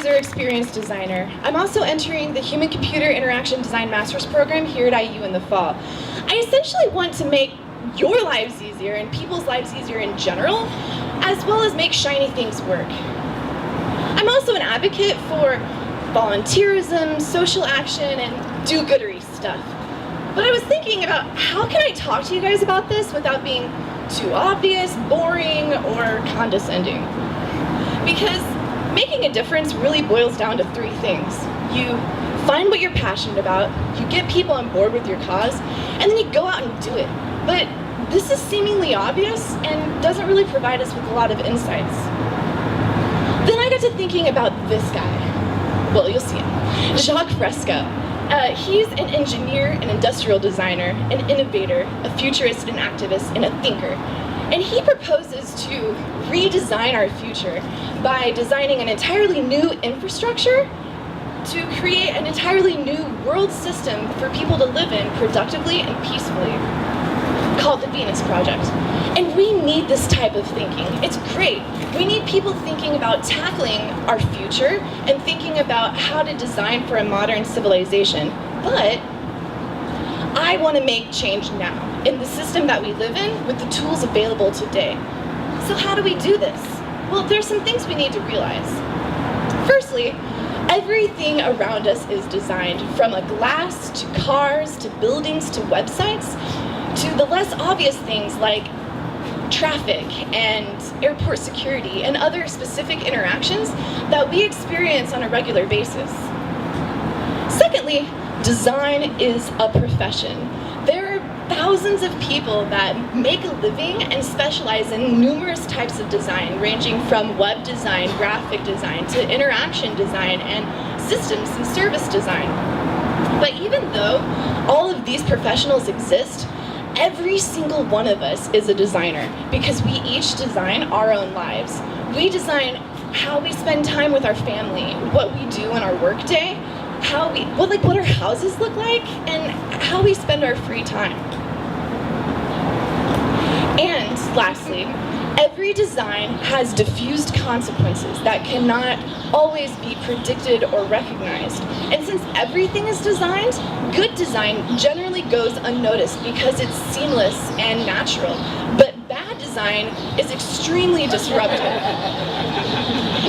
user experience designer. I'm also entering the Human-Computer Interaction Design Master's Program here at IU in the fall. I essentially want to make your lives easier and people's lives easier in general, as well as make shiny things work. I'm also an advocate for volunteerism, social action, and do-goodery stuff. But I was thinking about how can I talk to you guys about this without being too obvious, boring, or condescending? Because making a difference really boils down to three things. You find what you're passionate about, you get people on board with your cause, and then you go out and do it. But this is seemingly obvious and doesn't really provide us with a lot of insights. Then I got to thinking about this guy. Well, you'll see him. Jacques Fresco. He's an engineer, an industrial designer, an innovator, a futurist, an activist, and a thinker. And he proposes to redesign our future by designing an entirely new infrastructure to create an entirely new world system for people to live in productively and peacefully, called the Venus Project. And we need this type of thinking. It's great. We need people thinking about tackling our future and thinking about how to design for a modern civilization. But I want to make change now, in the system that we live in, with the tools available today. So how do we do this? Well, there's some things we need to realize. Firstly, everything around us is designed, from a glass, to cars, to buildings, to websites, to the less obvious things like traffic and airport security and other specific interactions that we experience on a regular basis. Secondly, design is a profession. There are thousands of people that make a living and specialize in numerous types of design, ranging from web design, graphic design, to interaction design, and systems and service design. But even though all of these professionals exist, every single one of us is a designer because we each design our own lives. We design how we spend time with our family, what we do in our workday, what our houses look like, and how we spend our free time. And lastly, every design has diffused consequences that cannot always be predicted or recognized. And since everything is designed, good design generally goes unnoticed because it's seamless and natural. But bad design is extremely disruptive.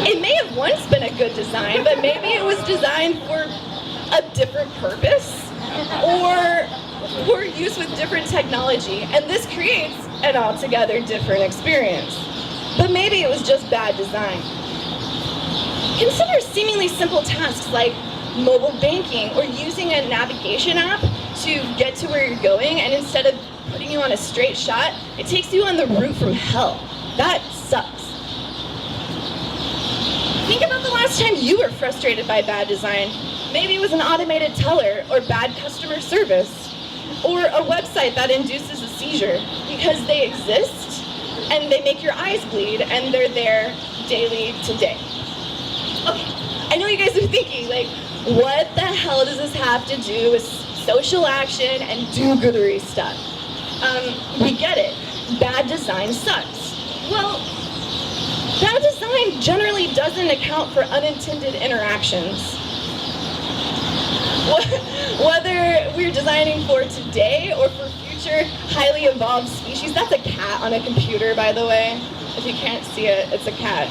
It may have once been a good design, but maybe it was designed for a different purpose or for use with different technology, and this creates an altogether different experience. But maybe it was just bad design. Consider seemingly simple tasks like mobile banking or using a navigation app to get to where you're going, and instead of putting you on a straight shot, it takes you on the route from hell. That sucks. Think about the last time you were frustrated by bad design. Maybe it was an automated teller or bad customer service, or a website that induces a seizure because they exist and they make your eyes bleed and they're there daily to day. Okay, I know you guys are thinking, like, what the hell does this have to do with social action and do-goodery stuff? We get it. Bad design sucks. Well, bad design generally doesn't account for unintended interactions. Whether we're designing for today or for future highly evolved species. That's a cat on a computer, by the way. If you can't see it, it's a cat.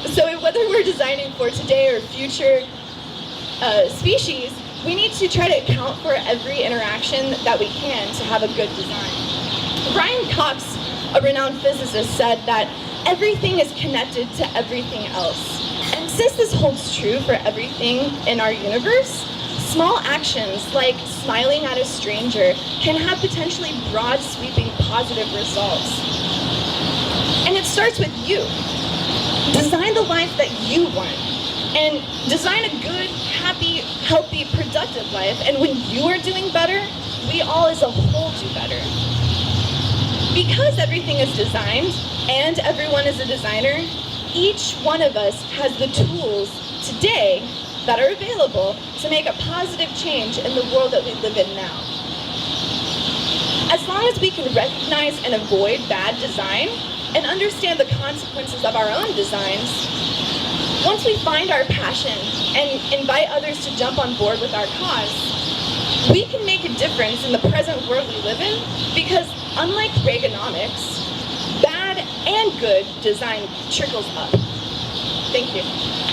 So whether we're designing for today or future species, we need to try to account for every interaction that we can to have a good design. Brian Cox, a renowned physicist, said that everything is connected to everything else. And since this holds true for everything in our universe, small actions like smiling at a stranger can have potentially broad, sweeping, positive results. And it starts with you. Design the life that you want. And design a good, happy, healthy, productive life. And when you are doing better, we all as a whole do better. Because everything is designed, and everyone is a designer, each one of us has the tools today that are available to make a positive change in the world that we live in now. As long as we can recognize and avoid bad design and understand the consequences of our own designs, Once we find our passion and invite others to jump on board with our cause, we can make a difference in the present world we live in, because unlike Reaganomics, bad and good design trickles up. Thank you.